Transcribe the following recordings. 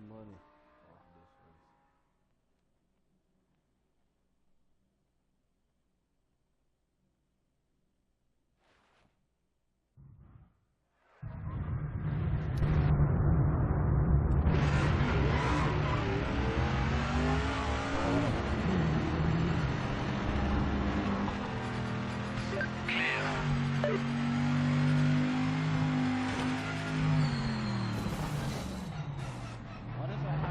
some money off this race. What is that?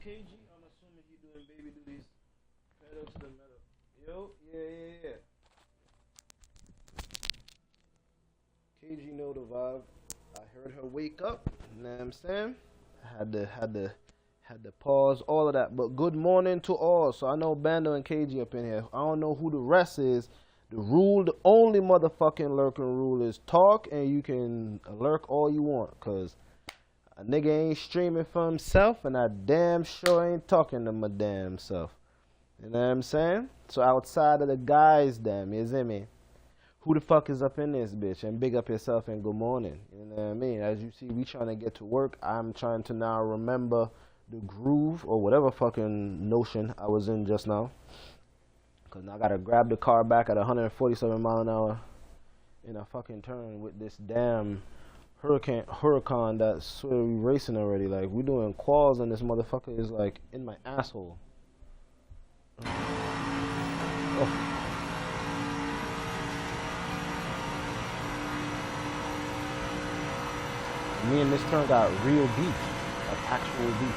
KG, I'm assuming you doing baby duties. Pedal to the metal. Yo, yeah. KG know the vibe. I heard her wake up. You know what I'm saying? Had to pause all of that. But good morning to all. So I know Bando and KG up in here. I don't know who the rest is. The only motherfucking lurking rule is talk, and you can lurk all you want. Cause a nigga ain't streaming for himself, and I damn sure ain't talking to my damn self. You know what I'm saying? So outside of the guys, damn, you see me? Who the fuck is up in this bitch? And big up yourself and good morning. You know what I mean? As you see, we trying to get to work. I'm trying to now remember the groove or whatever fucking notion I was in just now. Cause now I gotta grab the car back at 147 mile an hour in a fucking turn with this damn hurricane that swear we racing already. Like we doing quals and this motherfucker is like in my asshole. Oh. Me and this turn got real beef, like actual beef.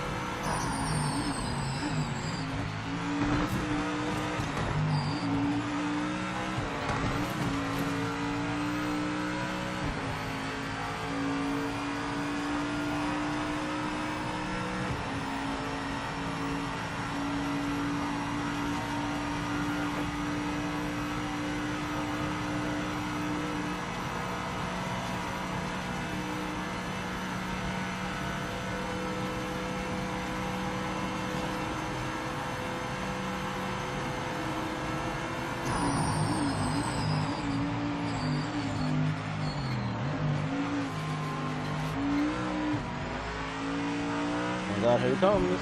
God, here he comes.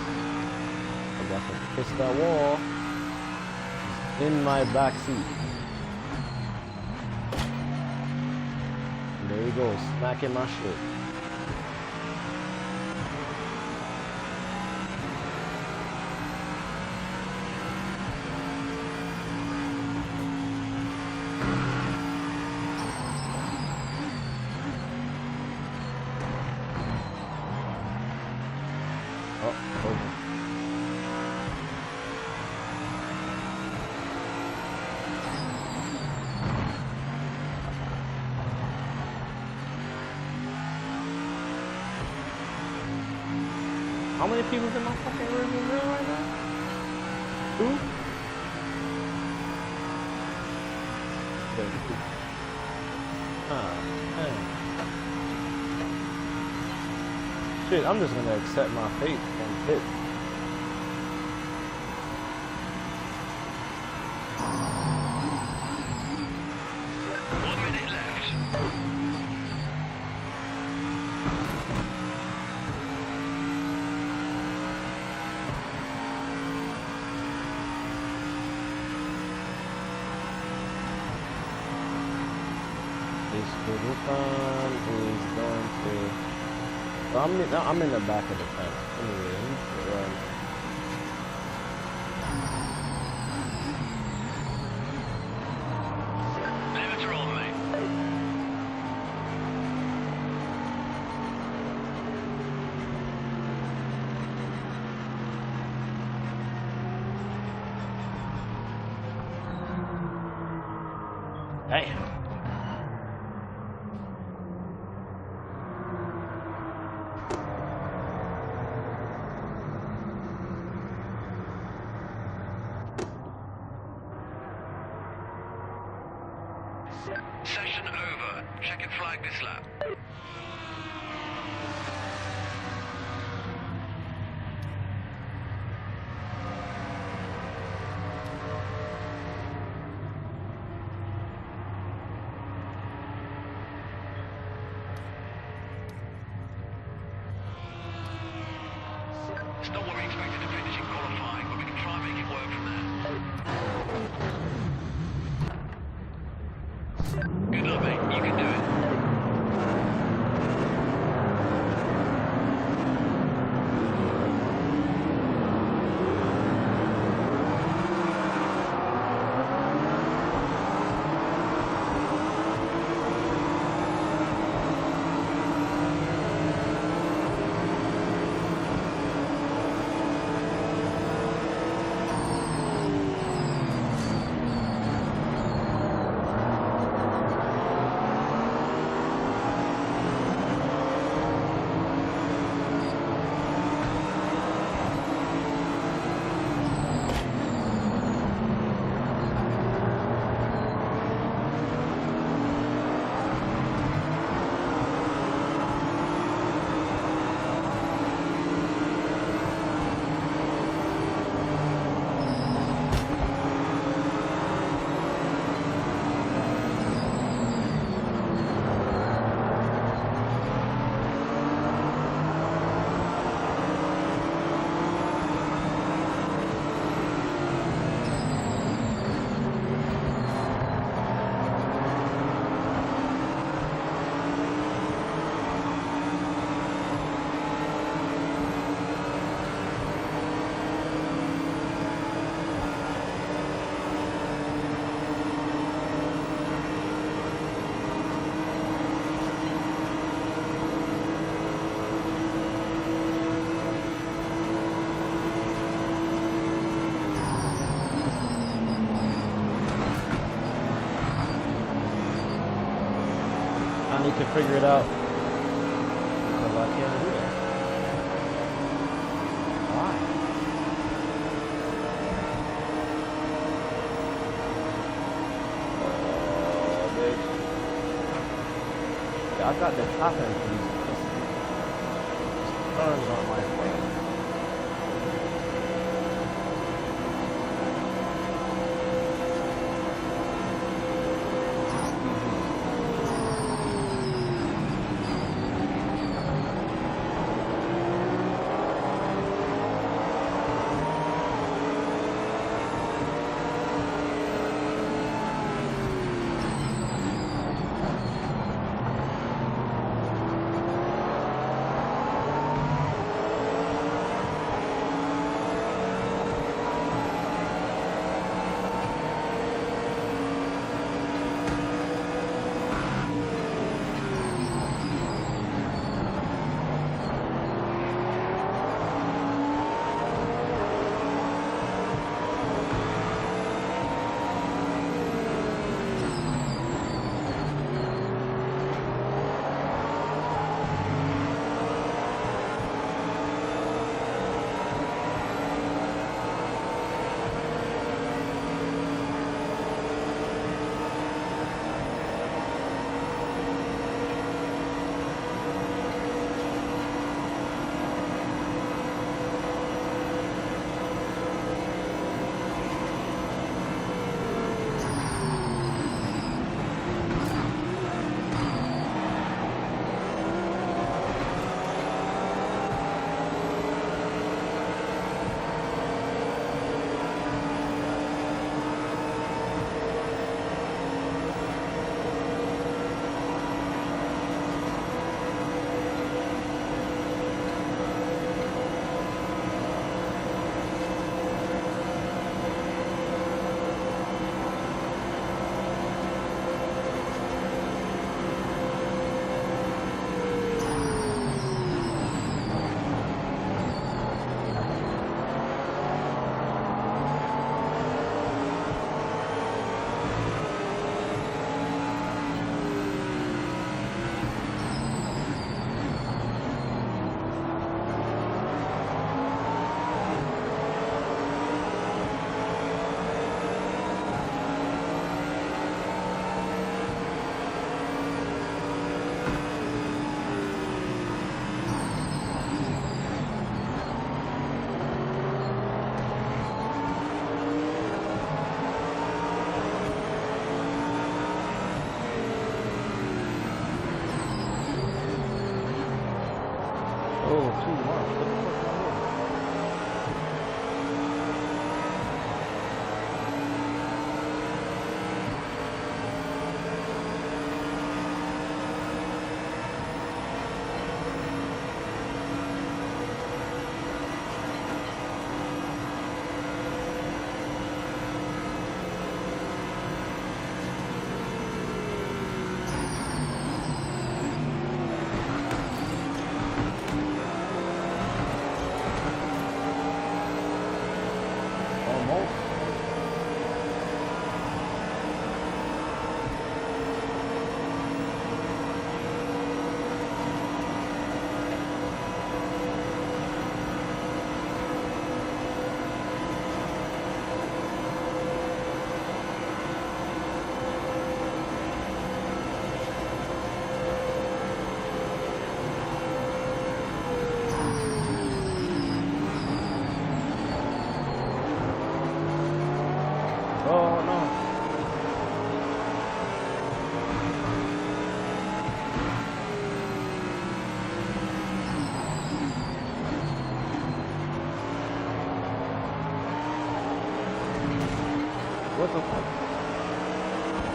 I got to kiss that wall. He's in my back seat. And there he goes, smacking my shit. How many people's in my fucking rearview mirror right now? Two? Shit, I'm just gonna accept my fate and hit. I'm in the back of the fence. Anyway, Limits are on, mate. Hey. Session over. Check and flag this lap. It's not what we expected to finish in qualifying, but we can try and make it work from there. Good luck, mate. You can do it. can figure it out. Because I can't do that. Why? Bitch. Yeah, I got the top end for these turns on my phone. What the fuck?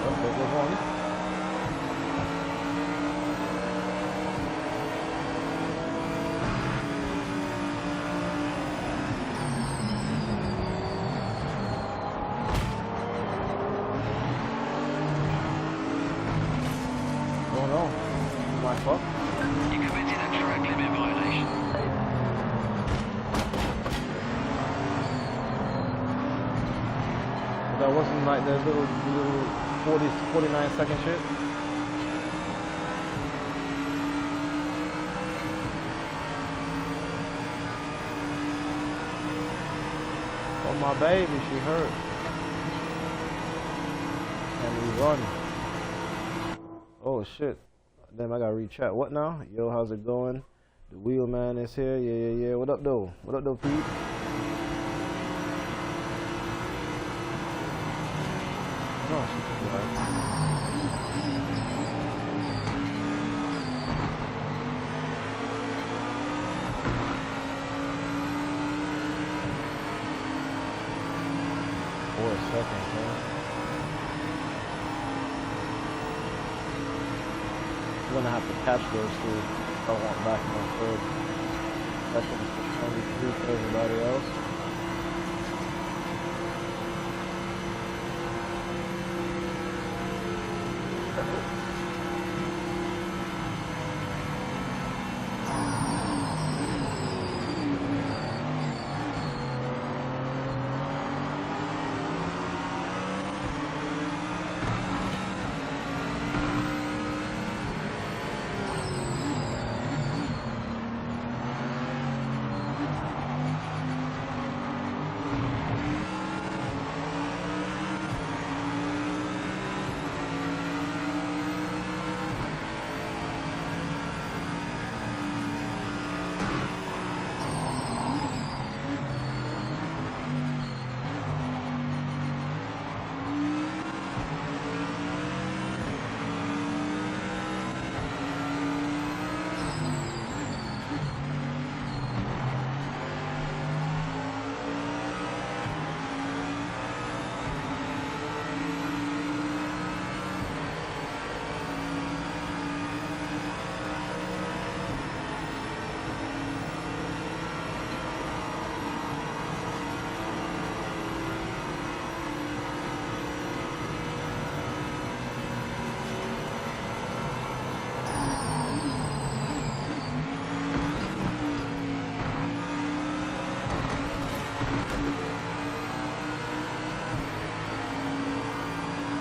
Oh, there goes one. Oh no. My fuck? You committed a track limit violation. That wasn't like the little 49 second shit. Oh, my baby, she hurt. And we run. Oh, shit. Damn, I gotta re-chat. What now? Yo, how's it going? The wheelman is here. Yeah. What up, though? What up, though, Pete? No, she's alright. Seconds, man. I'm gonna have to catch those two if I want back in my third. Seconds for 23 for everybody else.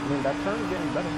I mean, that turn's getting better.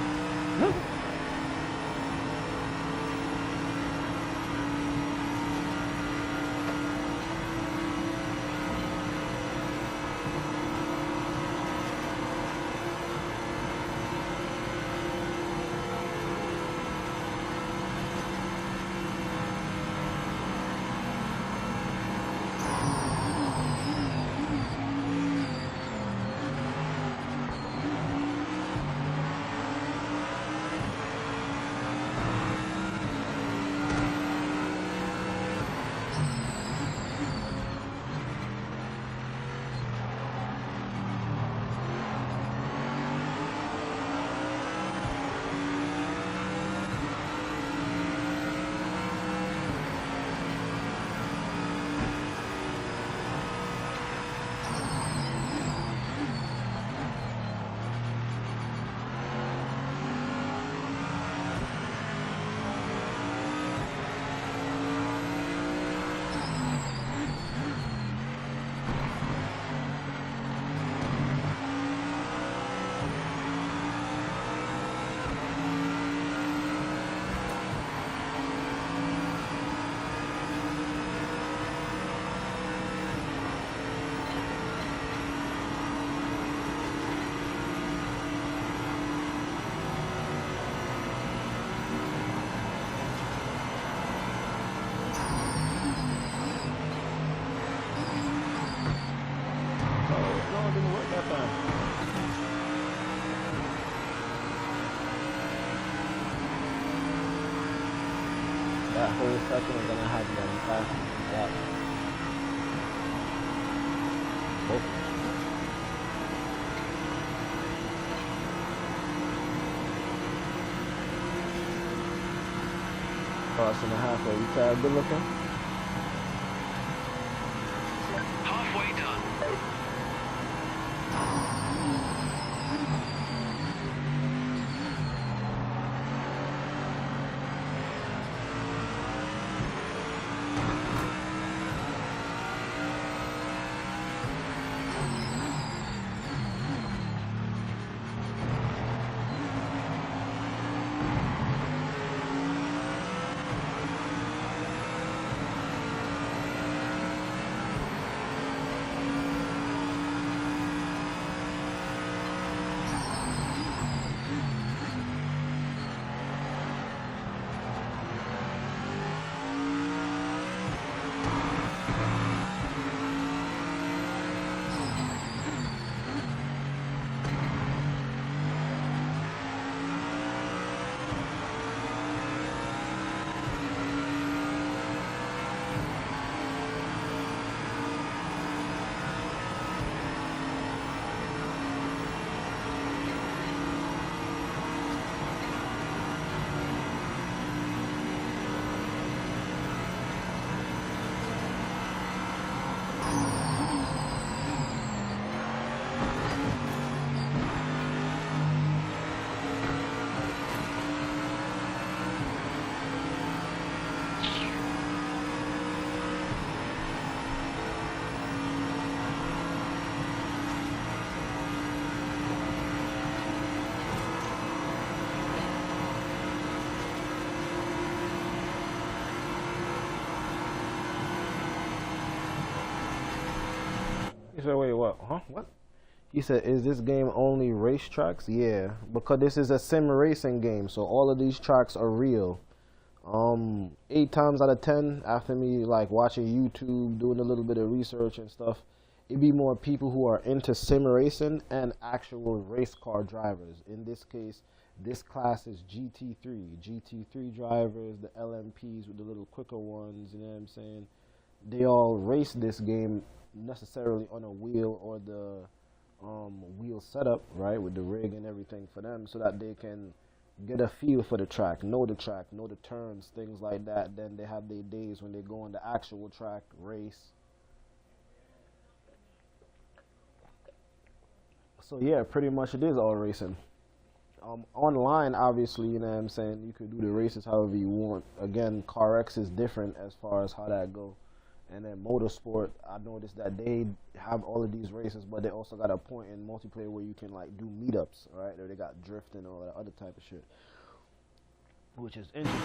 That whole session is gonna have them fast a lot. Cross and a half, are you tired? Good looking? Halfway done. He said, wait, what? Huh? What? He said, is this game only racetracks? Yeah, because this is a sim racing game, so all of these tracks are real. 8 times out of 10, after me like watching YouTube, doing a little bit of research and stuff, it'd be more people who are into sim racing and actual race car drivers. In this case, this class is GT3 drivers, the LMPs with the little quicker ones, you know what I'm saying? They all race this game necessarily on a wheel or the wheel setup, right, with the rig and everything for them, so that they can get a feel for the track, know the turns, things like that. Then they have their days when they go on the actual track, race. So yeah, pretty much it is all racing. Online, obviously, you know what I'm saying, you could do the races however you want. Again, CarX is different as far as how that go. And then Motorsport, I noticed that they have all of these races, but they also got a point in multiplayer where you can like do meetups, right? Or they got drift and all that other type of shit, which is interesting.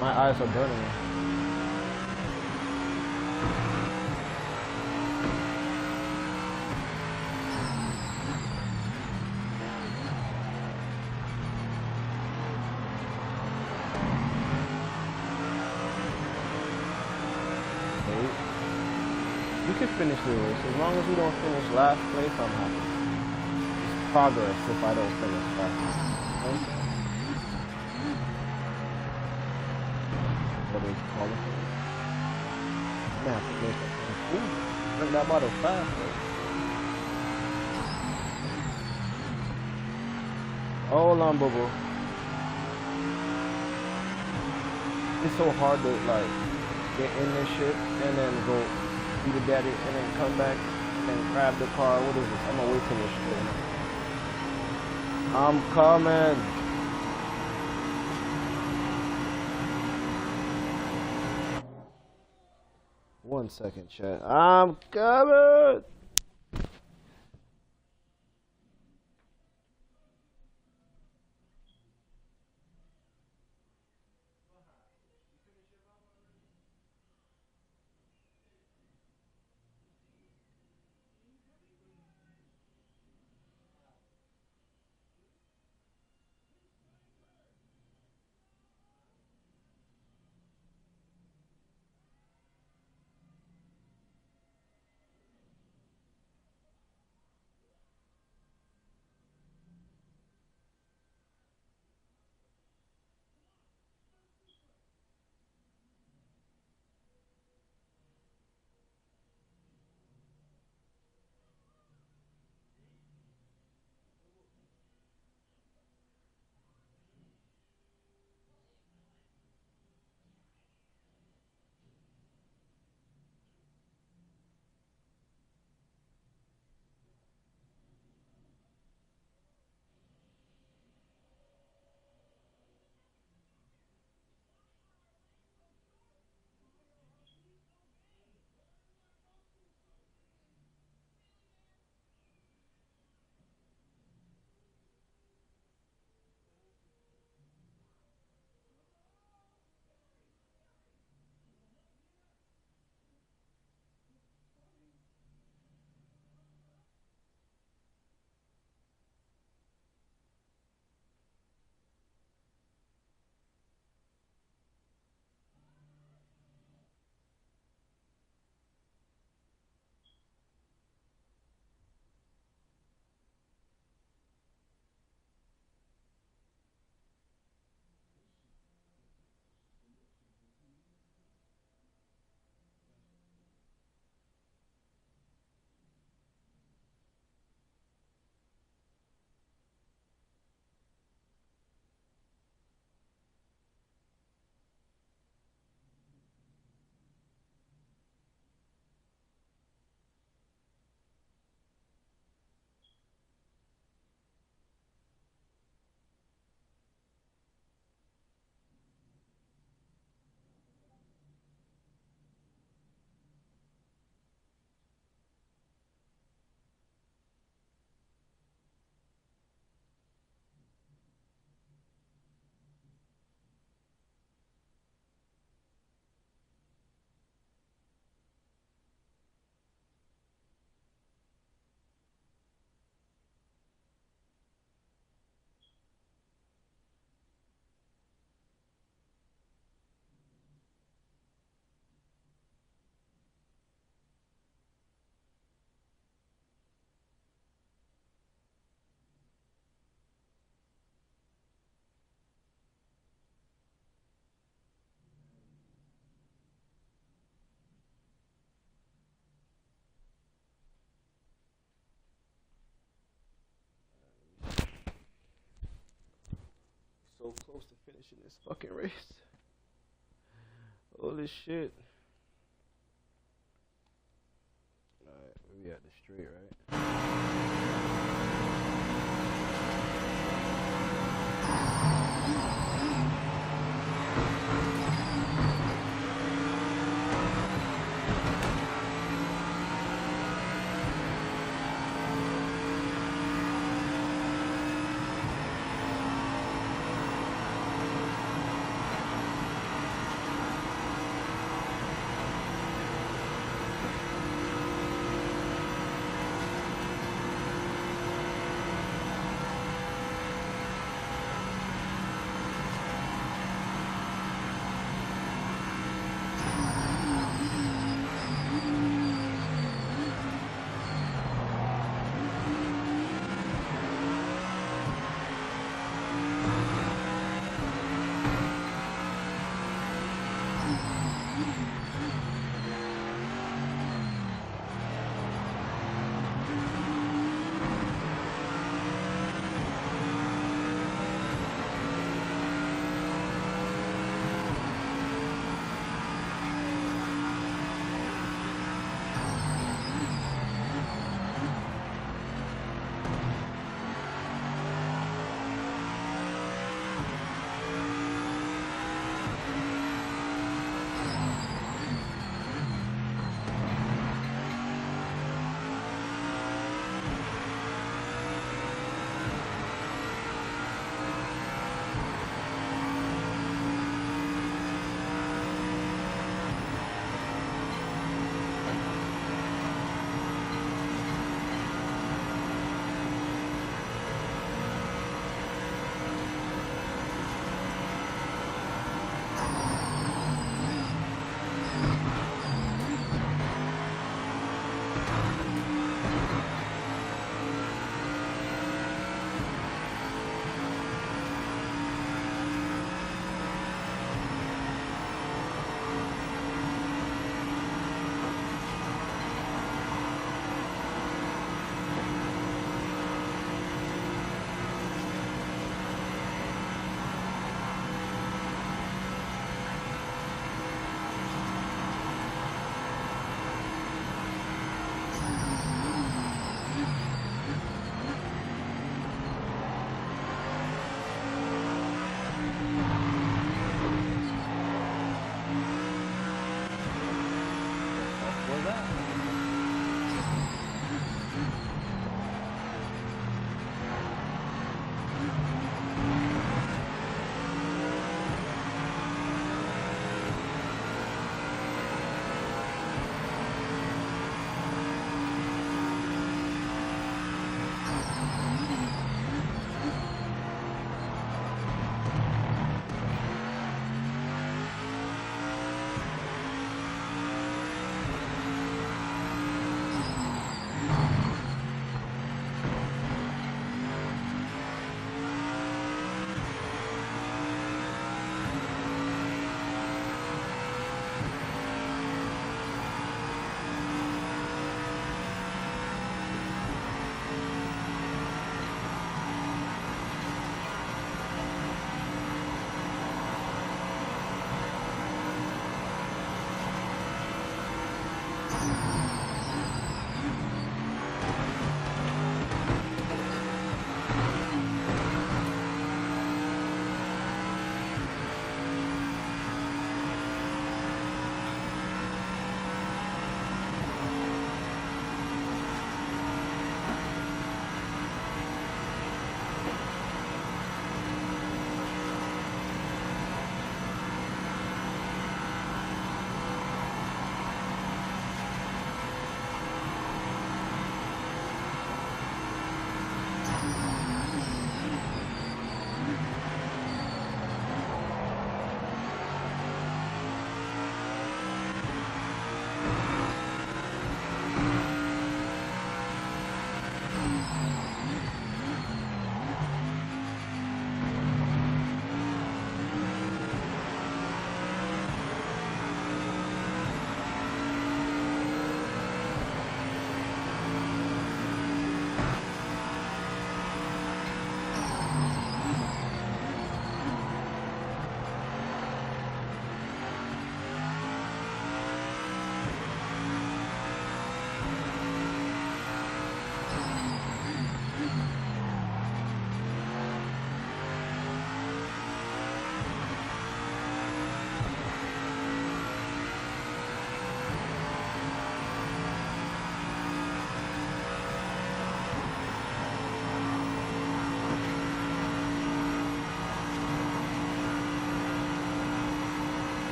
My eyes are burning. You can finish the race. As long as we don't finish last place, I'm happy. It's progress if I don't finish fast. Okay. What do you call it? I'm gonna have to make it. Ooh, drink that bottle fast, bro. Hold on, boo boo. It's so hard to like get in this shit and then go be the daddy and then come back and grab the car. What is this? I'm gonna wait for this shit. I'm coming. One second, chat. I'm coming. so close to finishing this fucking race. Holy shit. Alright, we at the straight, right?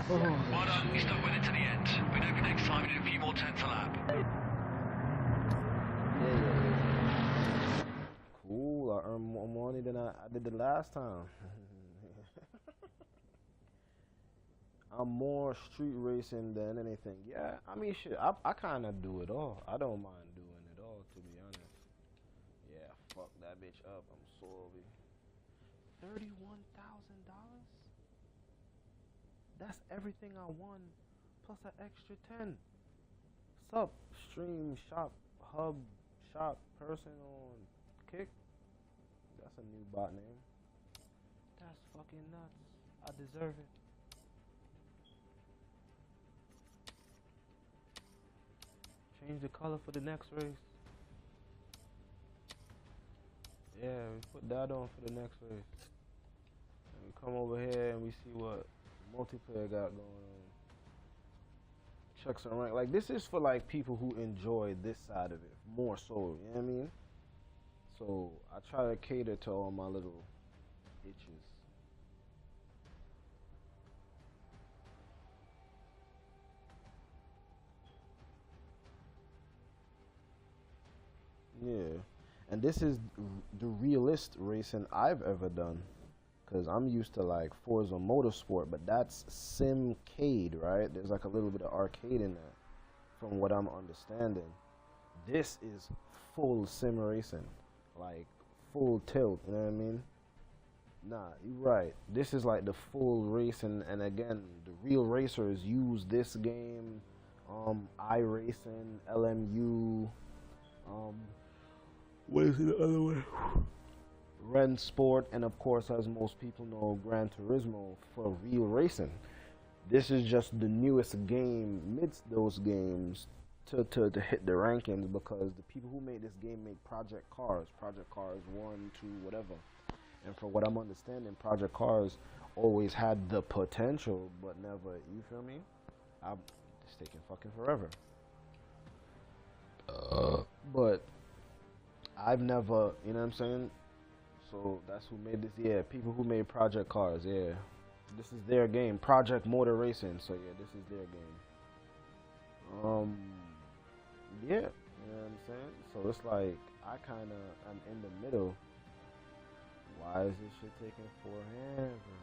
Well done, you stuck with it to the end. We know for next time we do a few more tenths a lap. Yeah. Cool. I earned more money than I did the last time. I'm more street racing than anything. Yeah, I mean, shit, I kind of do it all. I don't mind doing it all, to be honest. Yeah, fuck that bitch up. I'm sorry. $31,000? That's everything I won, plus an extra 10. Sup, stream, shop, hub, shop, person on Kick. That's a new bot name. That's fucking nuts. I deserve it. Change the color for the next race. Yeah, we put that on for the next race. And we come over here and we see what multiplayer got going on. Check some rank. Like, this is for like people who enjoy this side of it more so, you know what I mean? So I try to cater to all my little itches. Yeah, and this is the realest racing I've ever done, cause I'm used to like Forza Motorsport, but that's Simcade, right? There's like a little bit of arcade in that, from what I'm understanding. This is full sim racing, like full tilt. You know what I mean? Nah, you're right. This is like the full racing, and again, the real racers use this game. iRacing, LMU. Um, what is the other way? Ren Sport, and of course, as most people know, Gran Turismo for real racing. This is just the newest game midst those games to hit the rankings, because the people who made this game make Project Cars 1, 2, whatever. And for what I'm understanding, Project Cars always had the potential, but never, you feel me? It's taking fucking forever. But I've never, you know what I'm saying? So that's who made this. Yeah, people who made Project Cars. Yeah, this is their game. Project Motor Racing. So yeah, this is their game. Yeah, you know what I'm saying? So it's like I kind of am in the middle. Why is this shit taking forever?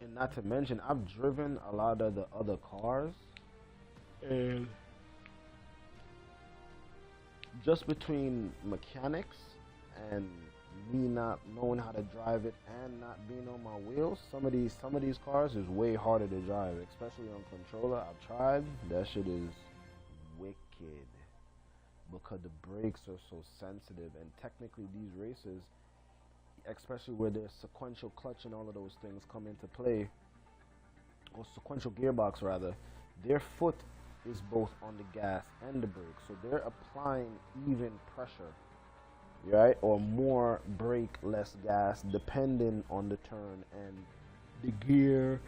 And not to mention, I've driven a lot of the other cars, and just between mechanics and me not knowing how to drive it and not being on my wheels, some of these cars is way harder to drive, especially on controller. I've tried. That shit is wicked because the brakes are so sensitive, and technically these races, especially where there's sequential clutch and all of those things come into play, or sequential gearbox rather, their foot is both on the gas and the brake, so they're applying even pressure, right? Or more brake, less gas, depending on the turn and the gear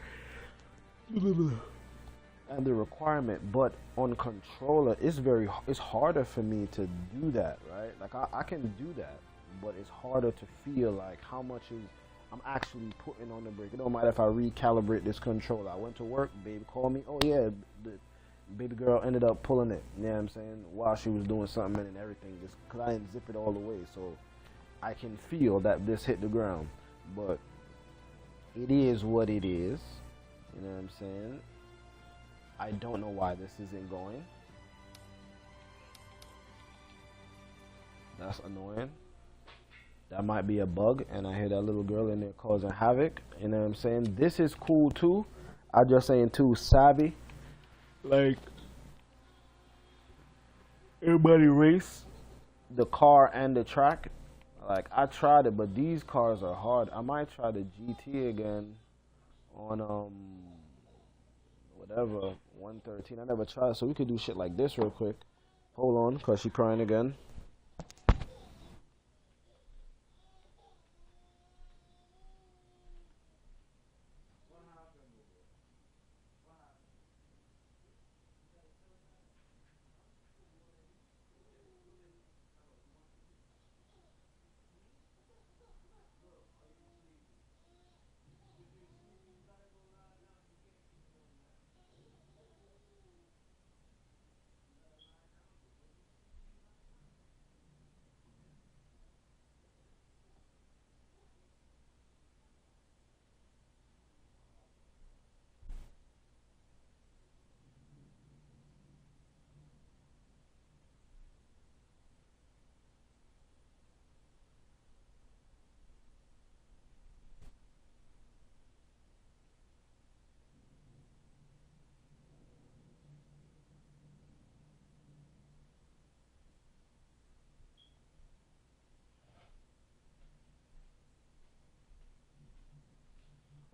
and the requirement. But on controller, it's harder for me to do that, right? Like I can do that, but it's harder to feel like how much is I'm actually putting on the brake. It don't matter if I recalibrate this controller. I went to work, baby called me, oh yeah, the baby girl ended up pulling it, you know what I'm saying, while she was doing something and everything, just because I didn't zip it all the way, so I can feel that this hit the ground. But it is what it is, you know what I'm saying. I don't know why this isn't going. That's annoying. That might be a bug, and I hear that little girl in there causing havoc, you know what I'm saying. This is cool too. I just ain't too savvy. Like, everybody race the car and the track. Like, I tried it, but these cars are hard. I might try the GT again on whatever 113. I never tried, so we could do shit like this real quick. Hold on, cause she crying again.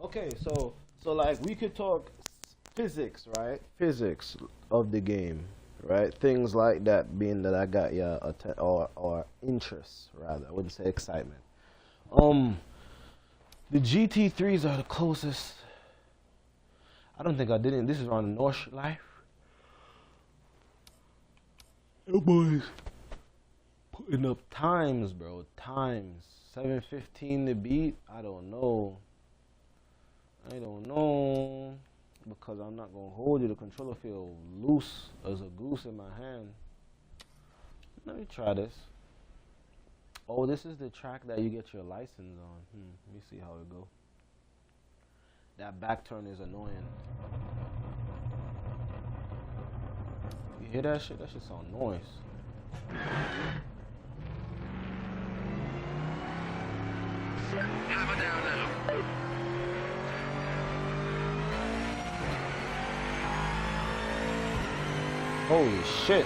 Okay, so like we could talk physics, right? Physics of the game, right? Things like that, being that I got your or interest rather. I wouldn't say excitement. The GT3s are the closest. I don't think I did it. This is on the North Life. Oh boys, putting up times, bro. Times 7:15 to beat. I don't know. Because I'm not gonna hold you. The controller feel loose as a goose in my hand. Let me try this. Oh, this is the track that you get your license on. Let me see how it go. That back turn is annoying. You hear that shit? That shit sound noise. Hammer down now. Holy shit.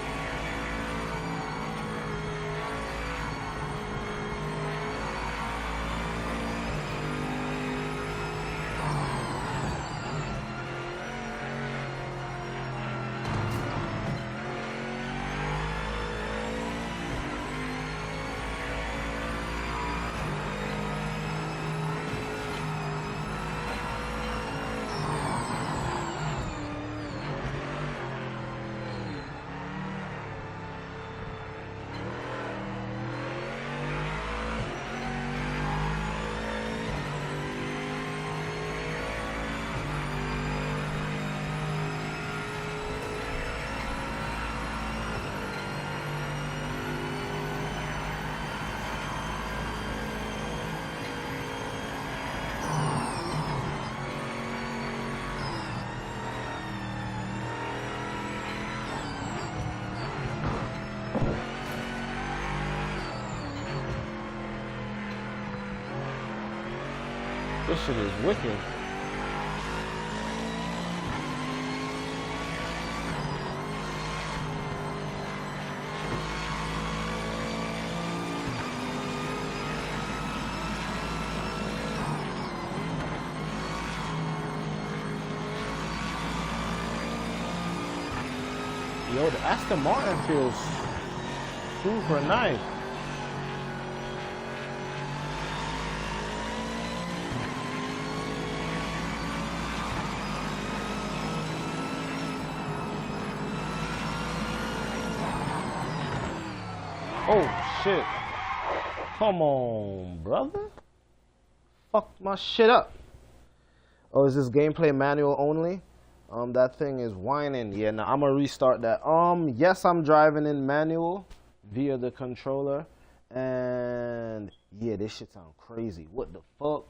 This shit is wicked. Yo, the Aston Martin feels super nice. Oh shit. Come on, brother. Fuck my shit up. Oh, is this gameplay manual only? That thing is whining. Yeah, now I'm gonna restart that. Yes, I'm driving in manual via the controller. And yeah, this shit sound crazy. What the fuck?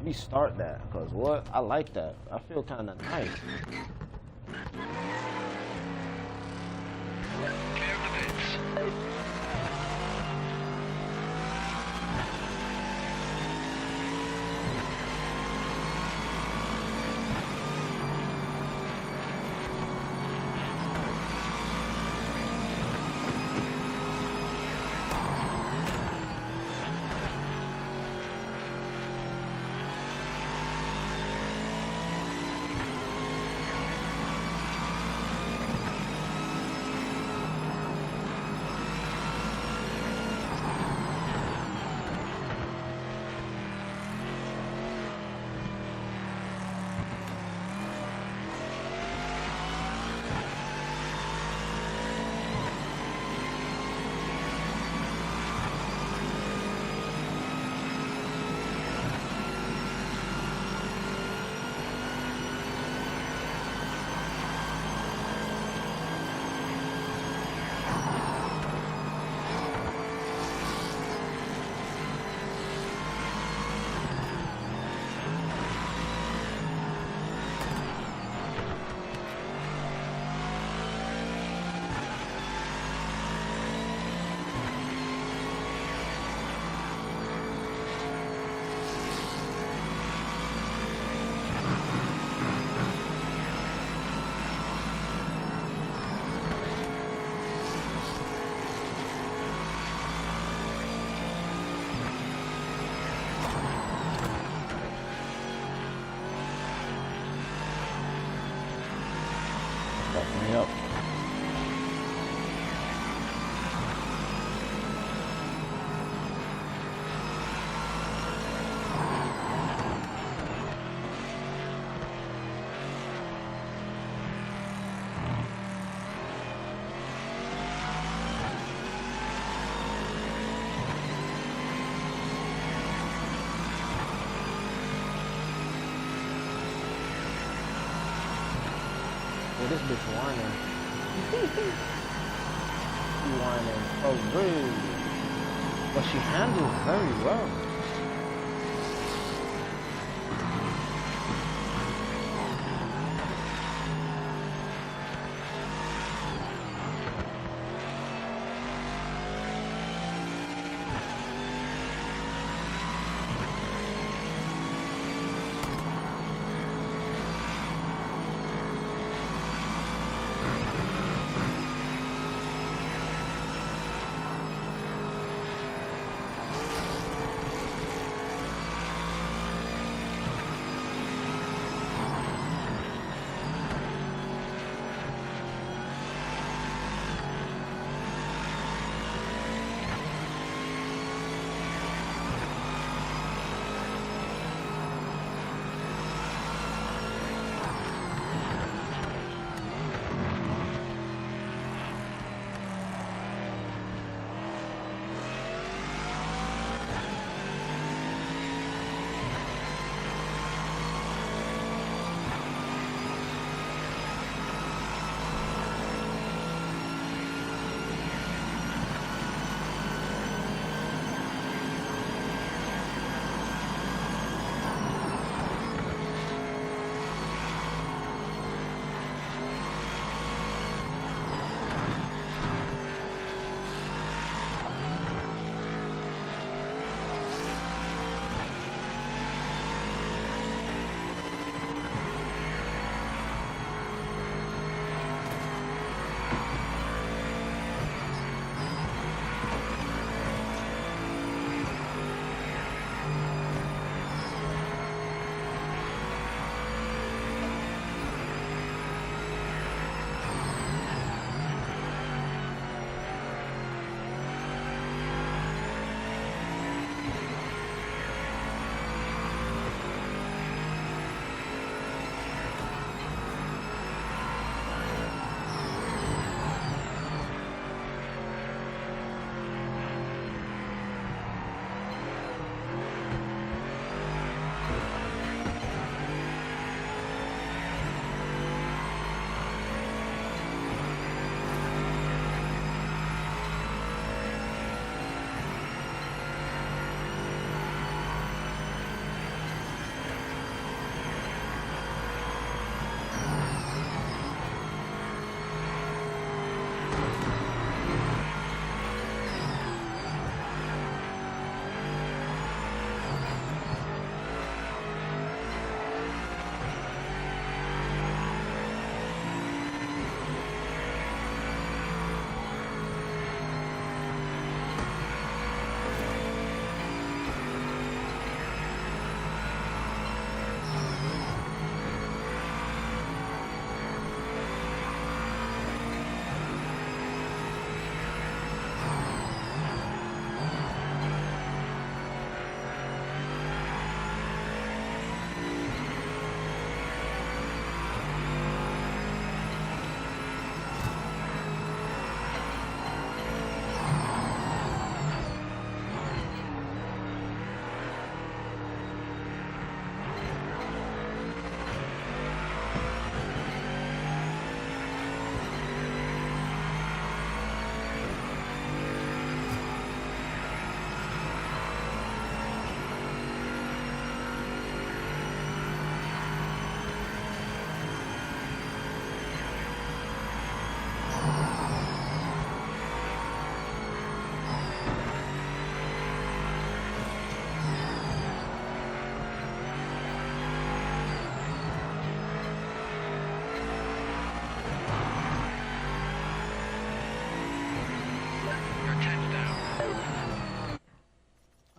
Restart that, cause what? I like that. I feel kinda nice. Clear of the pits. Yep. Yeah, this bitch whining. She whining for real. But she handles very well.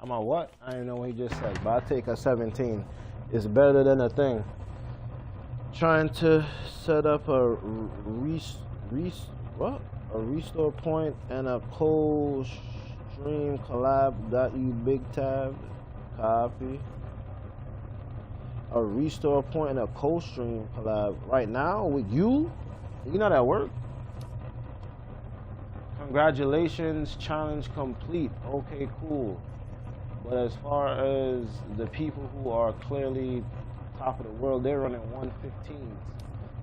I'm on what? I didn't know what he just said, but I take a 17. It's better than a thing. Trying to set up a What? A restore point and a cold stream collab got you big tab. Copy. A restore point and a cold stream collab right now with you? You not at work? Congratulations, challenge complete. Okay, cool. But as far as the people who are clearly top of the world, they're running 115s.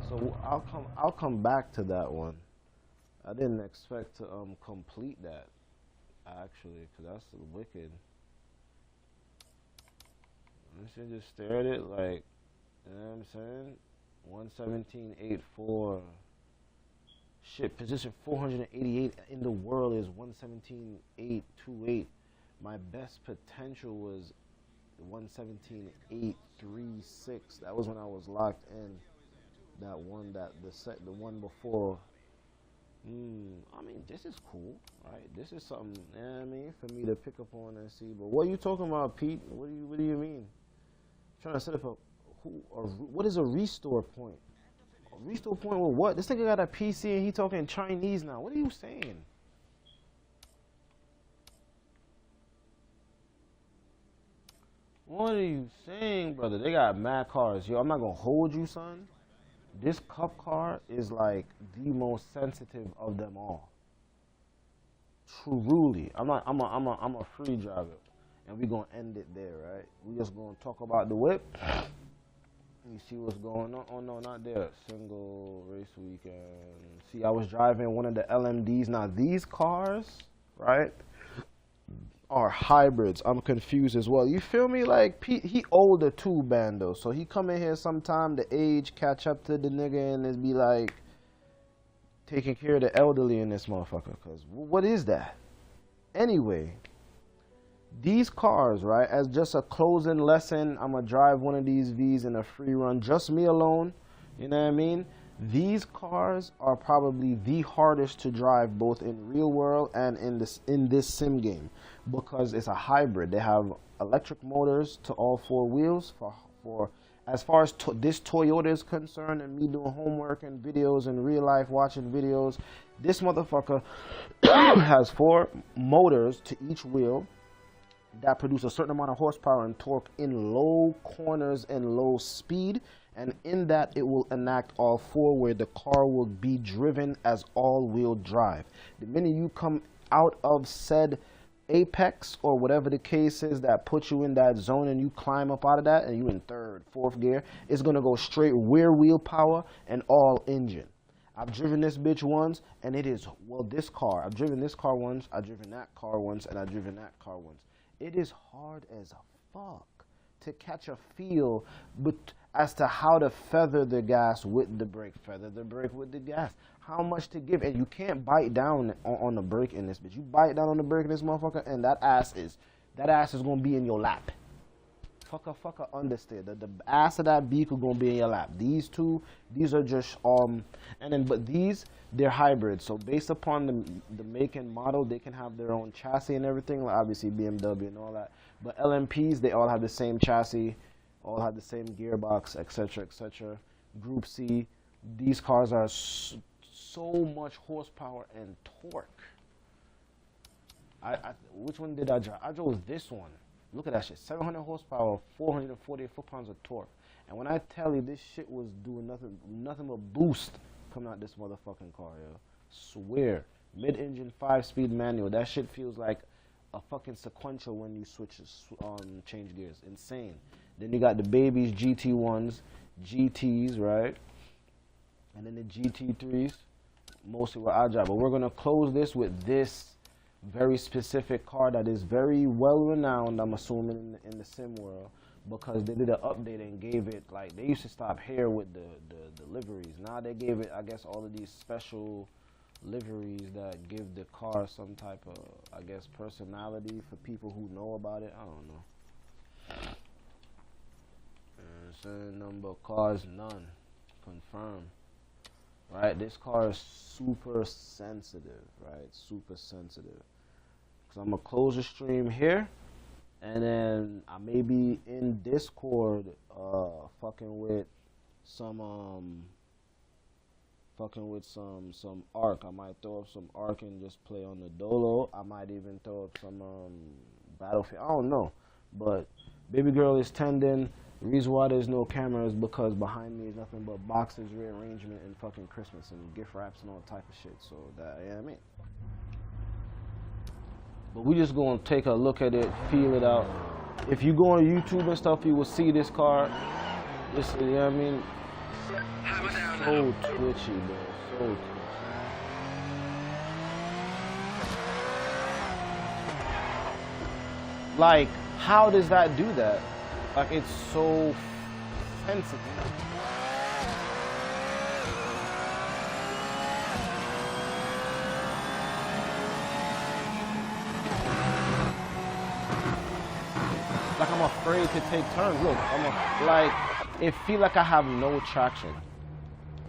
So I'll come back to that one. I didn't expect to complete that actually, cause that's wicked. I should just stare at it like, you know what I'm saying? 117.84. Shit, position 488 in the world is 117.828. My best potential was 117.836. That was when I was locked in. That one, the one before. I mean, this is cool, right? This is something, you know what I mean, for me to pick up on and see. But what are you talking about, Pete? What do you mean? I'm trying to set up what is a restore point? A restore point with what? This nigga got a PC and he talking Chinese now. What are you saying? What are you saying, brother? They got mad cars. Yo, I'm not gonna hold you, son. This cup car is like the most sensitive of them all. Truly. I'm a free driver. And we gonna end it there, right? We just gonna talk about the whip. You see what's going on? Oh no, not there. Single race weekend. See, I was driving one of the LMDs. Now these cars, right, are hybrids. I'm confused as well. You feel me? Like he older too, Bando. So he come in here sometime, the age catch up to the nigga and it be like taking care of the elderly in this motherfucker. Cause what is that? Anyway, these cars, right? As just a closing lesson, I'm gonna drive one of these V's in a free run, just me alone. You know what I mean? These cars are probably the hardest to drive both in real world and in this sim game because it's a hybrid. They have electric motors to all four wheels for as far as this Toyota is concerned and me doing homework and videos and real life watching videos, this motherfucker has 4 motors to each wheel that produce a certain amount of horsepower and torque in low corners and low speed, and in that it will enact all 4 where the car will be driven as all-wheel drive. The minute you come out of said apex or whatever the case is that puts you in that zone and you climb up out of that and you in 3rd, 4th gear, it's gonna go straight rear wheel power and all engine. I've driven this bitch once and it is, well, this car, I've driven this car once, I've driven that car once, and I've driven that car once. It is hard as fuck to catch a feel but as to how to feather the gas with the brake, feather the brake with the gas, how much to give. And you can't bite down on the brake in this bitch. You bite down on the brake in this motherfucker and that ass is gonna be in your lap. Fucker understand that the ass of that beak is gonna be in your lap. These two, these are just and then but these, they're hybrids. So based upon the make and model, they can have their own chassis and everything. Like obviously BMW and all that. But LMPs, they all have the same chassis, all have the same gearbox, etc., etc. Group C, these cars are so much horsepower and torque. Which one did I drive? I drove this one. Look at that shit. 700 horsepower, 448 foot-pounds of torque. And when I tell you this shit was doing nothing but boost coming out this motherfucking car, yo. Swear. Mid-engine 5-speed manual. That shit feels like a fucking sequential when you change gears. Insane. Then you got the babies, GT1s, GTs, right? And then the GT3s. Mostly what I drive. But we're going to close this with this very specific car that is very well renowned, I'm assuming, in the sim world, because they did an update and gave it, like, they used to stop here with the liveries. Now they gave it, I guess, all of these special liveries that give the car some type of, I guess, personality for people who know about it. I don't know. Certain number of cars, none. Confirmed. Right, this car is super sensitive, right? Super sensitive. So I'm gonna close the stream here, and then I may be in Discord, fucking with some fucking with some arc. I might throw up some arc and just play on the dolo. I might even throw up some Battlefield. I don't know, but baby girl is tending. The reason why there's no camera is because behind me is nothing but boxes, rearrangement, and fucking Christmas and gift wraps and all type of shit. So that, yeah, I mean. But we just gonna take a look at it, feel it out. If you go on YouTube and stuff, you will see this car. This, you know what I mean? So twitchy, bro. So twitchy. Like, how does that do that? Like, it's so sensitive. Like, I'm afraid to take turns. Look, like, it feel like I have no traction.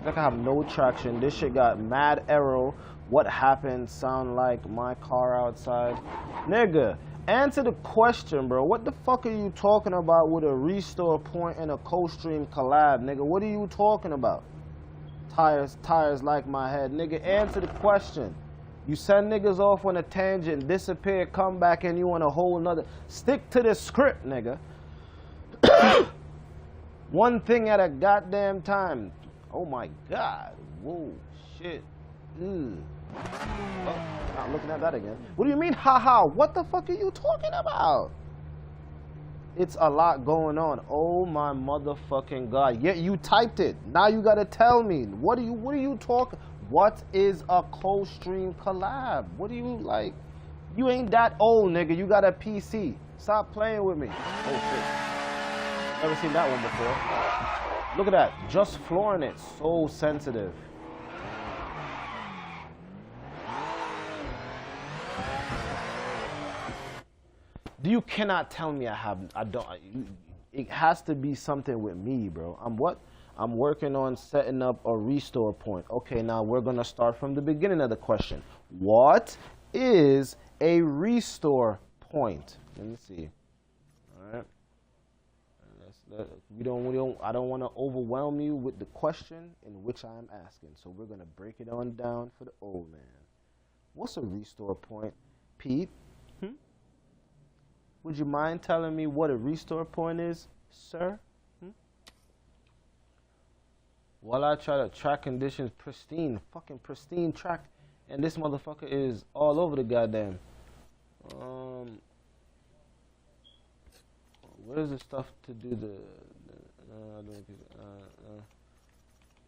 Like I have no traction. This shit got mad arrow. What happened? Sound like my car outside. Nigga, answer the question, bro. What the fuck are you talking about with a restore point and a co-stream collab, nigga? What are you talking about? Tires like my head. Nigga, answer the question. You send niggas off on a tangent, disappear, come back, and you on a whole nother. Stick to the script, nigga. One thing at a goddamn time. Oh my God. Whoa, shit. Oh, not looking at that again. What do you mean, haha? What the fuck are you talking about? It's a lot going on. Oh my motherfucking God. Yeah, you typed it. Now you gotta tell me. What are you talking? What is a co-stream collab? What do you like? You ain't that old, nigga. You got a PC. Stop playing with me. Oh shit. Never seen that one before. Look at that. Just flooring it. So sensitive. You cannot tell me it has to be something with me, bro. I'm working on setting up a restore point. Okay, now we're gonna start from the beginning of the question. What is a restore point? Let me see. All right. I don't want to overwhelm you with the question in which I am asking. So we're gonna break it on down for the old man. What's a restore point, Pete? Would you mind telling me what a restore point is, sir? While I try to track conditions pristine, fucking pristine track, and this motherfucker is all over the goddamn. Where's the stuff to do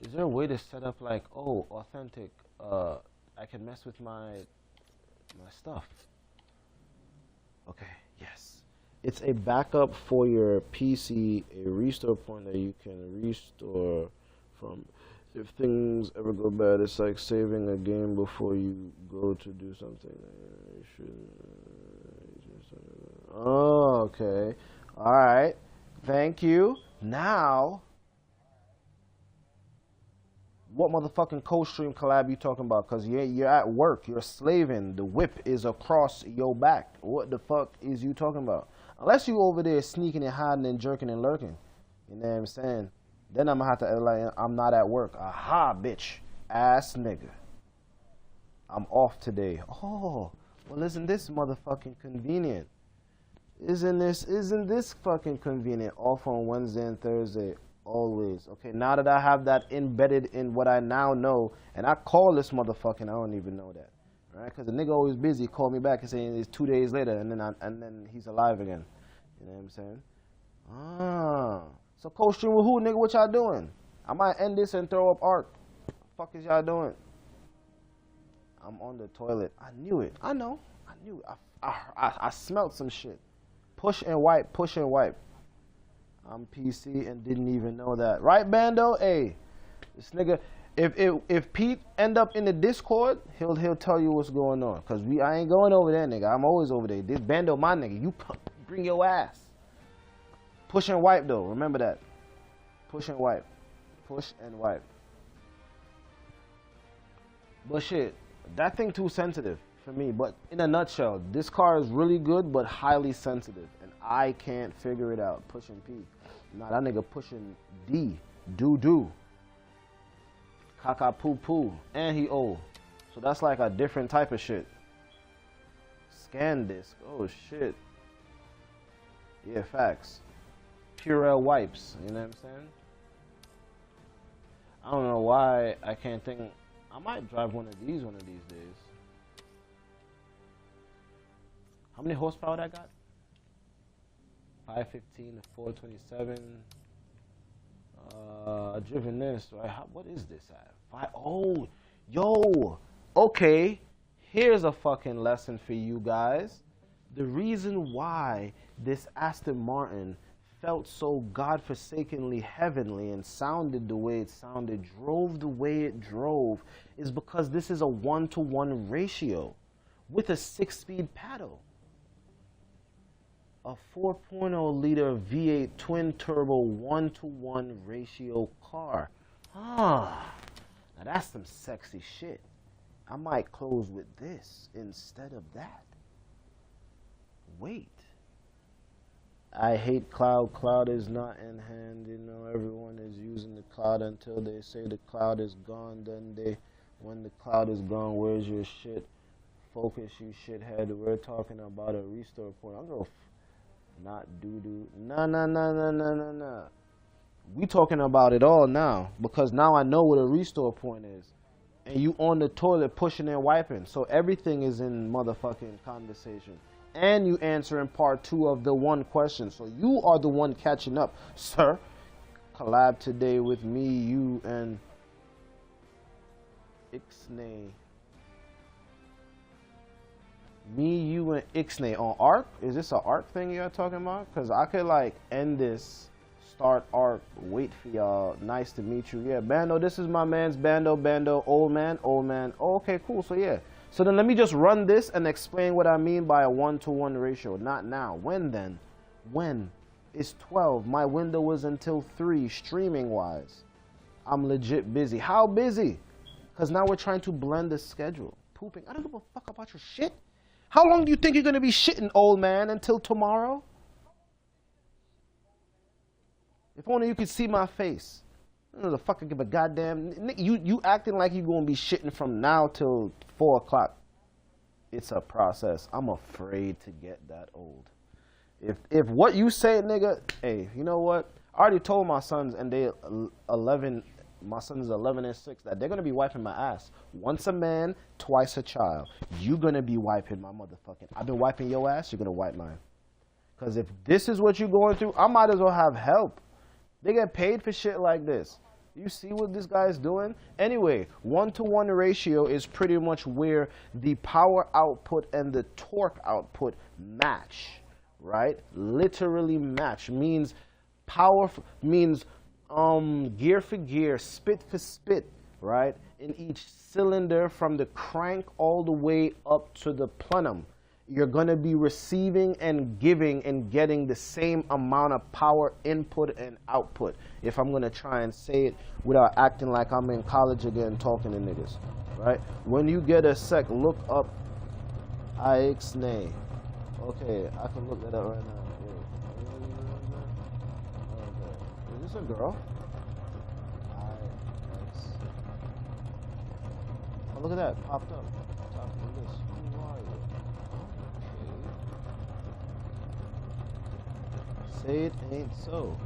is there a way to set up like, oh, authentic, I can mess with my stuff. Okay, yes. It's a backup for your PC, a restore point that you can restore from. If things ever go bad, it's like saving a game before you go to do something. Oh, okay. All right. Thank you. Now, what motherfucking co-stream collab you talking about? Because you're at work. You're slaving. The whip is across your back. What the fuck is you talking about? Unless you over there sneaking and hiding and jerking and lurking. You know what I'm saying? Then I'm going to have to, like, I'm not at work. Aha, bitch. Ass nigga. I'm off today. Oh, well, isn't this motherfucking convenient? Isn't this fucking convenient? Off on Wednesday and Thursday. Always. Okay, now that I have that embedded in what I now know, and I call this motherfucking, I don't even know that. Right? Because the nigga always busy, call me back and saying it's 2 days later, and then he's alive again. You know what I'm saying? Ah. So co-stream with who, nigga? What y'all doing? I might end this and throw up art. What the fuck is y'all doing? I'm on the toilet. I knew it. I know. I knew it. I smelled some shit. Push and wipe. Push and wipe. I'm PC and didn't even know that. Right, Bando? Hey, this nigga. If Pete end up in the Discord, he'll tell you what's going on. Cause I ain't going over there, nigga. I'm always over there. This Bando, my nigga. You bring your ass. Push and wipe though. Remember that. Push and wipe. Push and wipe. But shit, that thing too sensitive for me. But in a nutshell, this car is really good but highly sensitive, and I can't figure it out. Pushing P. Nah, that nigga pushing D. Do. Kaka poo poo. And he old. So that's like a different type of shit. Scan disc. Oh shit. Yeah, facts. Purell wipes. You know what I'm saying? I don't know why I can't think. I might drive one of these days. How many horsepower that got? 515 to 427. Driven this, right? What is this at? Oh, yo. Okay. Here's a fucking lesson for you guys. The reason why this Aston Martin felt so godforsakenly heavenly and sounded the way it sounded, drove the way it drove, is because this is a 1-to-1 ratio with a 6-speed paddle. A 4.0 liter V8 twin turbo 1-to-1 ratio car. Now that's some sexy shit. I might close with this instead of that. Wait. I hate cloud. Cloud is not in hand. You know, everyone is using the cloud until they say the cloud is gone. Then when the cloud is gone, where's your shit? Focus, you shithead. We're talking about a restore point. I'm gonna not doo-doo. Nah. We talking about it all now, because now I know what a restore point is. And you on the toilet pushing and wiping. So everything is in motherfucking conversation. And you answering part 2 of the one question. So you are the one catching up, sir. Collab today with me, you, and Ixnay. Me, you, and Ixnay on ARC? Is this an ARC thing you're talking about? Because I could like end this, start ARC, wait for y'all. Nice to meet you. Yeah, Bando, this is my man's Bando, old man. Oh, okay, cool. So yeah. So then let me just run this and explain what I mean by a 1-to-1 ratio. Not now. When then? When? It's 12. My window was until 3 streaming wise. I'm legit busy. How busy? Because now we're trying to blend the schedule. Pooping. I don't give a fuck about your shit. How long do you think you're going to be shitting, old man? Until tomorrow? If only you could see my face. I don't know the fuck I give a goddamn. You acting like you're going to be shitting from now till 4 o'clock. It's a process. I'm afraid to get that old. If what you say, nigga, hey, you know what? I already told my sons, and they 11. My son is 11 and 6, that they're going to be wiping my ass. Once a man, twice a child. You going to be wiping my motherfucking. I've been wiping your ass, you're going to wipe mine. Because if this is what you're going through, I might as well have help. They get paid for shit like this. You see what this guy is doing? Anyway, 1-to-1 ratio is pretty much where the power output and the torque output match, right? Literally match. Means power, means gear for gear, spit for spit, right? In each cylinder from the crank all the way up to the plenum. You're going to be receiving and giving and getting the same amount of power input and output. If I'm going to try and say it without acting like I'm in college again talking to niggas, right? When you get a sec, look up Ixnay. Okay, I can look that up right now. Okay. Is this a girl? Oh, look at that. Popped up. Top of this. Who are you? Okay. Say it ain't so.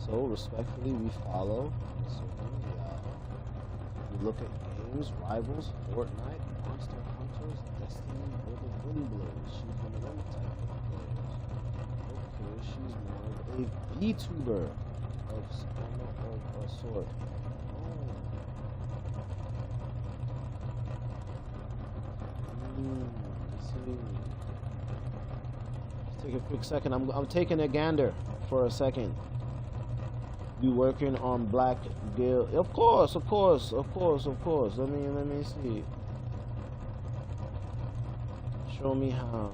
So, respectfully, we follow. We look at games, Rivals, Fortnite, Monster Hunters, Destiny, where the wind blows. She's one of them type of players. Okay, she's more of a VTuber of a sort. Let's take a quick second. I'm taking a gander for a second. You working on Black Guild? Of course. Let me see. Show me how.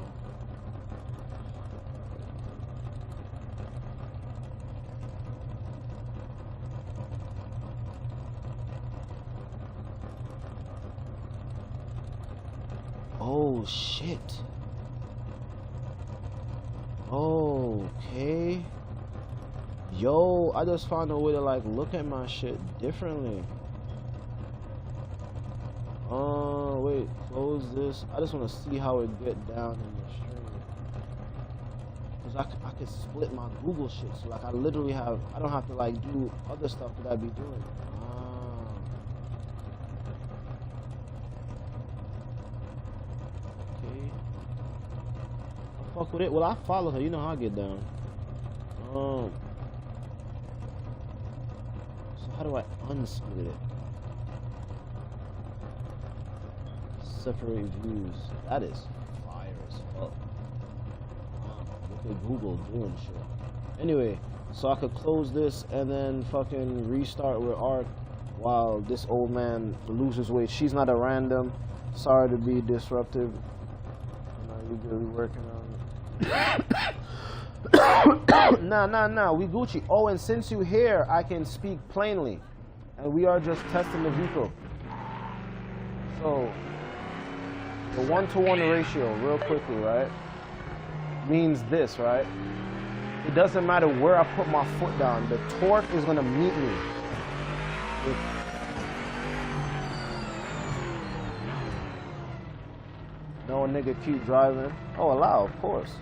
Oh shit. Okay. Yo, I just found a way to like look at my shit differently. Wait, close this. I just want to see how it get down in the stream. Cause I could split my Google shit. So like I literally have, I don't have to like do other stuff that I be doing. Okay. I fuck with it. Well, I follow her. You know how I get down. So how do I unsplit it? Separate views. That is fire as fuck. Look at Google doing shit. Anyway, so I could close this and then fucking restart with Arc while this old man loses weight. She's not a random. Sorry to be disruptive. You know, you good, we working on it. Nah. We Gucci. Oh, and since you here, I can speak plainly. And we are just testing the vehicle. So, the 1-to-1 ratio, real quickly, right? Means this, right? It doesn't matter where I put my foot down. The torque is gonna meet me. No nigga keep driving. Oh, allow, of course.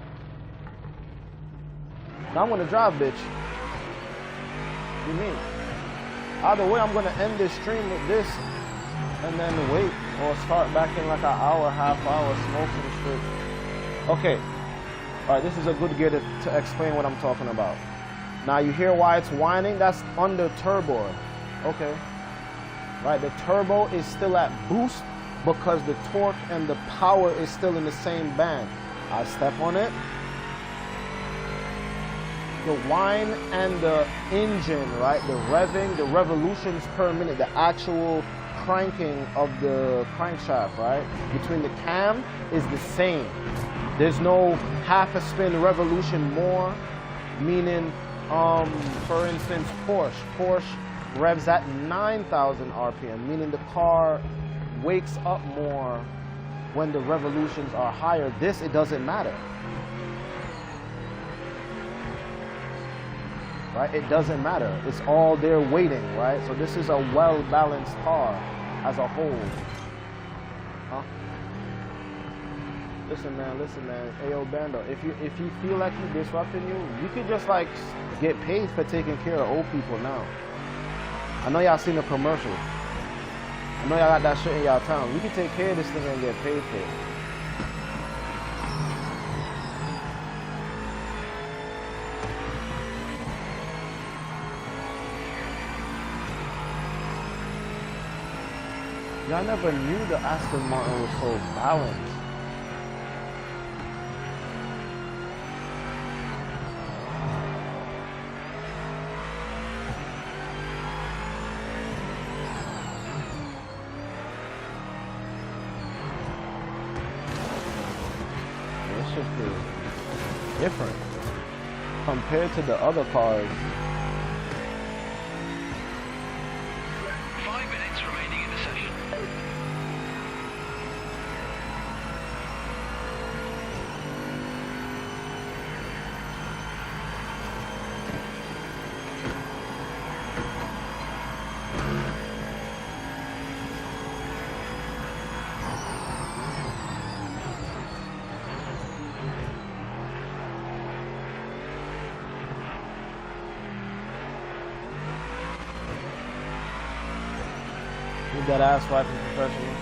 Now I'm gonna drive, bitch. What do you mean? Either way, I'm gonna end this stream with this and then wait or start back in like an hour, half hour smoking shit. Okay. Alright, this is a good gear to explain what I'm talking about. Now you hear why it's whining? That's under turbo. Okay. Right, the turbo is still at boost because the torque and the power is still in the same band. I step on it. The whine and the engine, right? The revving, the revolutions per minute, the actual cranking of the crankshaft, right? Between the cam is the same. There's no half a spin revolution more, meaning, for instance, Porsche revs at 9,000 RPM, meaning the car wakes up more when the revolutions are higher. This, it doesn't matter. Right? It doesn't matter. It's all there waiting, right? So this is a well-balanced car as a whole. Huh? Listen, man. Hey, yo, Bando, if you feel like he's disrupting you could just like get paid for taking care of old people now. I know y'all seen the commercial. I know y'all got that shit in y'all town. You can take care of this thing and get paid for it. I never knew the Aston Martin was so balanced. This shit is different compared to the other cars. 5 minutes remaining in the session. That ass wiping professional.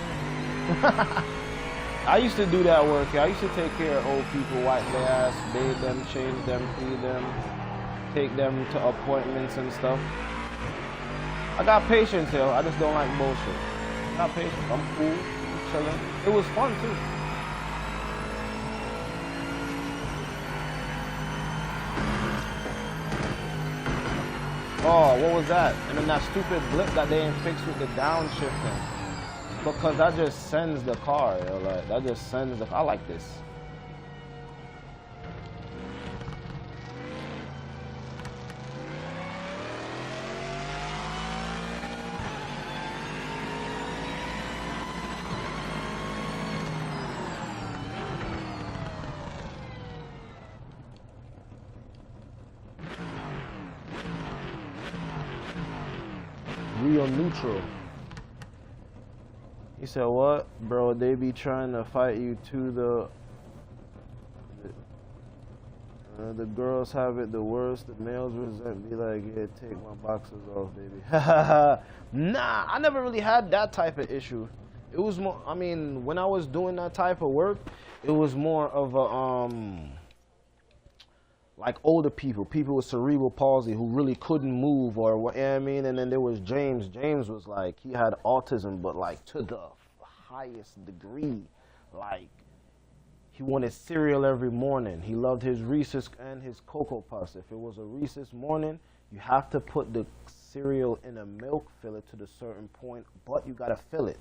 I used to do that work. I used to take care of old people, wipe their ass, bathe them, change them, feed them, take them to appointments and stuff. I got patience, yo. I just don't like bullshit. I got patience. I'm cool. I'm chilling. It was fun too. Oh, what was that? And then that stupid blip that they ain't fixed with the downshifting. Because that just sends the car, yo. Like, that just sends the car. I like this. Real neutral. He said, what? Bro, they be trying to fight you to the girls have it the worst. The males resent. Be like, yeah, take my boxers off, baby. Nah, I never really had that type of issue. It was more, I mean, when I was doing that type of work, it was more of a, like older people with cerebral palsy who really couldn't move or what, you know what I mean? And then there was James. James was like, he had autism, but like to the highest degree. Like, he wanted cereal every morning. He loved his Reese's and his Cocoa Puffs. If it was a Reese's morning, you have to put the cereal in a milk, fill it to the certain point, but you gotta fill it,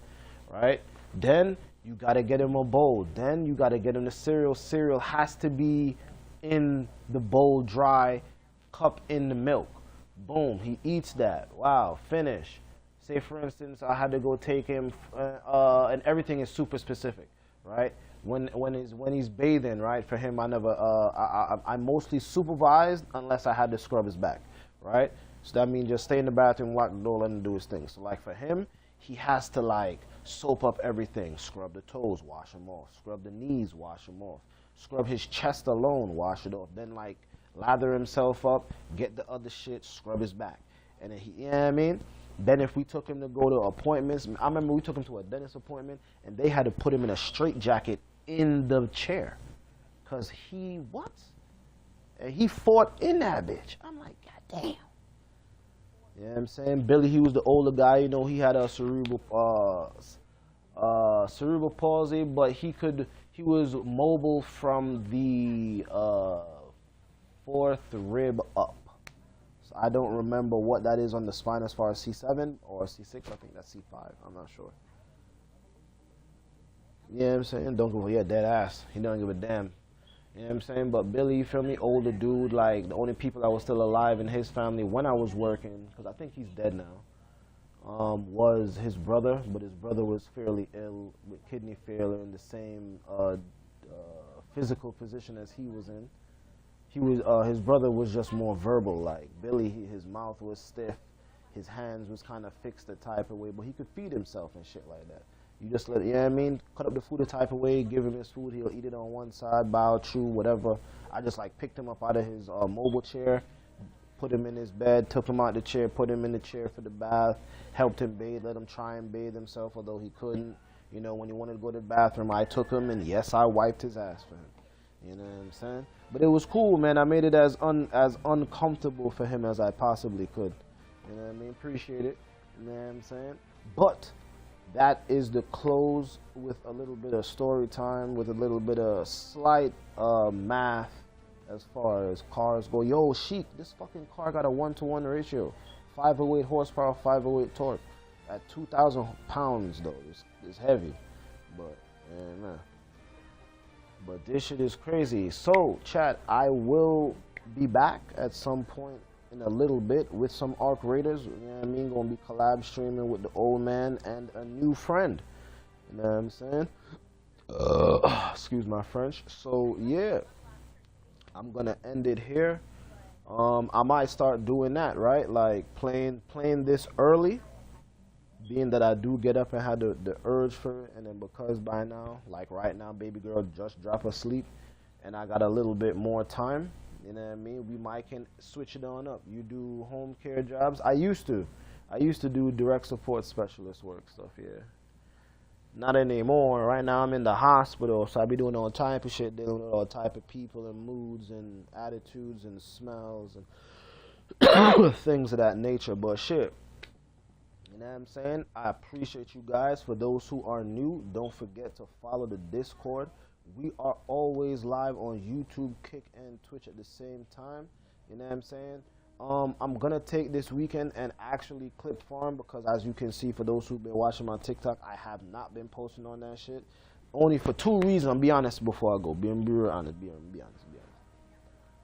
right? Then you gotta get him a bowl. Then you gotta get him the cereal. Cereal has to be in the bowl dry, cup in the milk. Boom, he eats that. Wow, finish. Say for instance, I had to go take him, and everything is super specific, right? When he's bathing, right? For him, I never, I mostly supervised unless I had to scrub his back, right? So that means just stay in the bathroom, lock the door, let him do his thing. So like for him, he has to like soap up everything, scrub the toes, wash them off, scrub the knees, wash them off, scrub his chest alone, wash it off, then like lather himself up, get the other shit, scrub his back. And then he, you know what I mean? Then if we took him to go to appointments, I remember we took him to a dentist appointment and they had to put him in a straitjacket in the chair. Cause he, what? And he fought in that bitch. I'm like, God damn. You know what I'm saying? Billy, he was the older guy, you know, he had a cerebral palsy, but he was mobile from the fourth rib up. So I don't remember what that is on the spine as far as C7 or C6. I think that's C5. I'm not sure. You know what I'm saying? Don't give a, yeah, dead ass. He don't give a damn. You know what I'm saying? But Billy, you feel me? Older dude, like the only people that was still alive in his family when I was working, because I think he's dead now, was his brother, but his brother was fairly ill with kidney failure in the same physical position as he was in. He was, his brother was just more verbal, like Billy, his mouth was stiff, his hands was kind of fixed a type of way, but he could feed himself and shit like that. You just let, you know what I mean? Cut up the food a type of way, give him his food, he'll eat it on one side, bow, chew, whatever. I just like picked him up out of his mobile chair, put him in his bed, took him out the chair, put him in the chair for the bath, helped him bathe, let him try and bathe himself, although he couldn't. You know, when he wanted to go to the bathroom, I took him, and yes, I wiped his ass for him. You know what I'm saying? But it was cool, man. I made it as uncomfortable for him as I possibly could. You know what I mean? Appreciate it. You know what I'm saying? But that is the close with a little bit of story time, with a little bit of slight math as far as cars go. Yo, Sheik, this fucking car got a 1-to-1 ratio. 508 horsepower, 508 torque. At 2,000 pounds, though. It's heavy. But, man. But this shit is crazy. So, chat, I will be back at some point in a little bit with some Arc Raiders. You know what I mean? Gonna be collab streaming with the old man and a new friend. You know what I'm saying? Excuse my French. So yeah, I'm gonna end it here. I might start doing that, right? Like playing this early, being that I do get up and have the urge for it, and then because by now, like right now, baby girl just dropped asleep, and I got a little bit more time. You know what I mean? We might can switch it on up. You do home care jobs. I used to do direct support specialist work stuff, yeah. Not anymore. Right now I'm in the hospital, so I be doing all type of shit, dealing with all type of people and moods and attitudes and smells and things of that nature. But shit, you know what I'm saying? I appreciate you guys. For those who are new, don't forget to follow the Discord. We are always live on YouTube, Kick, and Twitch at the same time. You know what I'm saying? I'm going to take this weekend and actually clip farm because, as you can see, for those who've been watching my TikTok, I have not been posting on that shit. Only for two reasons. I'll be honest before I go. Be honest.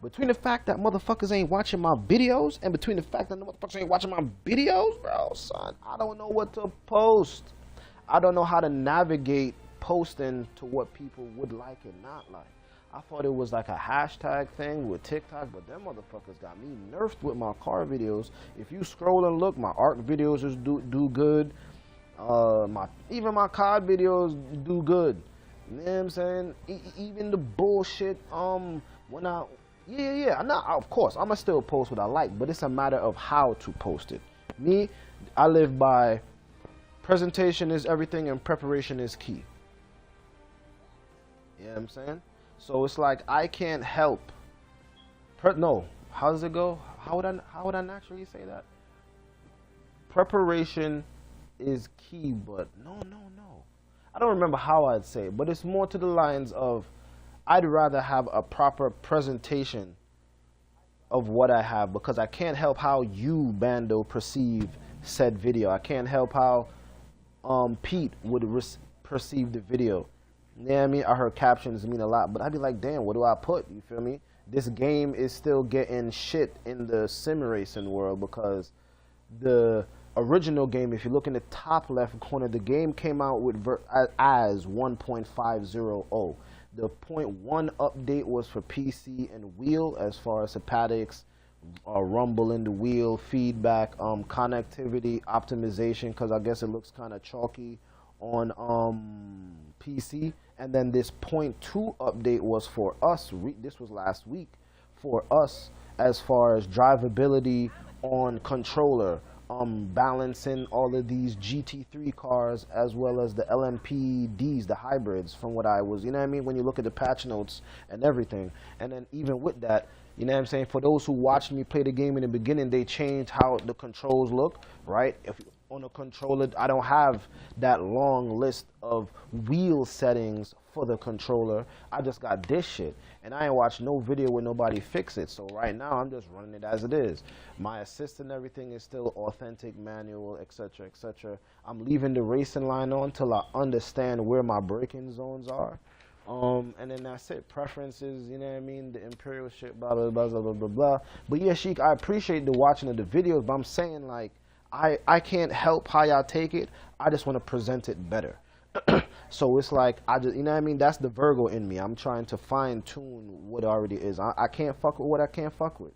Between the fact that motherfuckers ain't watching my videos and between the fact that the motherfuckers ain't watching my videos, bro, son, I don't know what to post. I don't know how to navigate posting to what people would like and not like. I thought it was like a hashtag thing with TikTok, but them motherfuckers got me nerfed with my car videos. If you scroll and look, my art videos do good. Even my COD videos do good. You know what I'm saying? Even the bullshit. When I yeah. Of course, I'ma still post what I like, but it's a matter of how to post it. Me, I live by presentation is everything and preparation is key. You know what I'm saying? So it's like I can't help. No, how does it go? How would I naturally say that? Preparation is key, but no. I don't remember how I'd say it, but it's more to the lines of I'd rather have a proper presentation of what I have because I can't help how you, Bando, perceive said video. I can't help how Pete would perceive the video. You know what I mean? I heard captions mean a lot, but I'd be like, damn, what do I put? You feel me? This game is still getting shit in the sim racing world because the original game, if you look in the top left corner, the game came out with as 1.500. The 0.1 update was for PC and wheel as far as haptics, rumble in the wheel, feedback, connectivity, optimization, because I guess it looks kind of chalky on PC. And then this 0.2 update was for us, this was last week, for us as far as drivability on controller, balancing all of these GT3 cars as well as the LMPDs, the hybrids, from what I was, you know what I mean, when you look at the patch notes and everything. And then even with that, you know what I'm saying, for those who watched me play the game in the beginning, they changed how the controls look, right? If on a controller, I don't have that long list of wheel settings for the controller. I just got this shit, and I ain't watched no video where nobody fix it. So right now, I'm just running it as it is. My assist and everything is still authentic, manual, etc., etc. I'm leaving the racing line on till I understand where my braking zones are. And then that's it. Preferences, you know what I mean? The Imperial shit, blah, blah, blah, blah, blah, blah, blah. But yeah, Sheik, I appreciate the watching of the videos, but I'm saying, like, I can't help how y'all take it. I just want to present it better. So it's like, you know what I mean? That's the Virgo in me. I'm trying to fine tune what already is. I can't fuck with what I can't fuck with.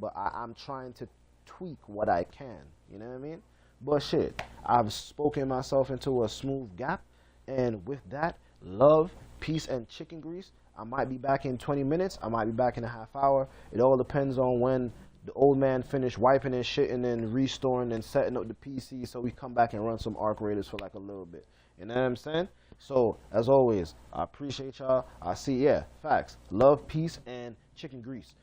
But I'm trying to tweak what I can. You know what I mean? But shit, I've spoken myself into a smooth gap. And with that, love, peace, and chicken grease. I might be back in 20 minutes. I might be back in a half hour. It all depends on when the old man finished wiping his shit and then restoring and setting up the PC so we come back and run some Arc Raiders for like a little bit. You know what I'm saying? So, as always, I appreciate y'all. I see, yeah, facts. Love, peace, and chicken grease.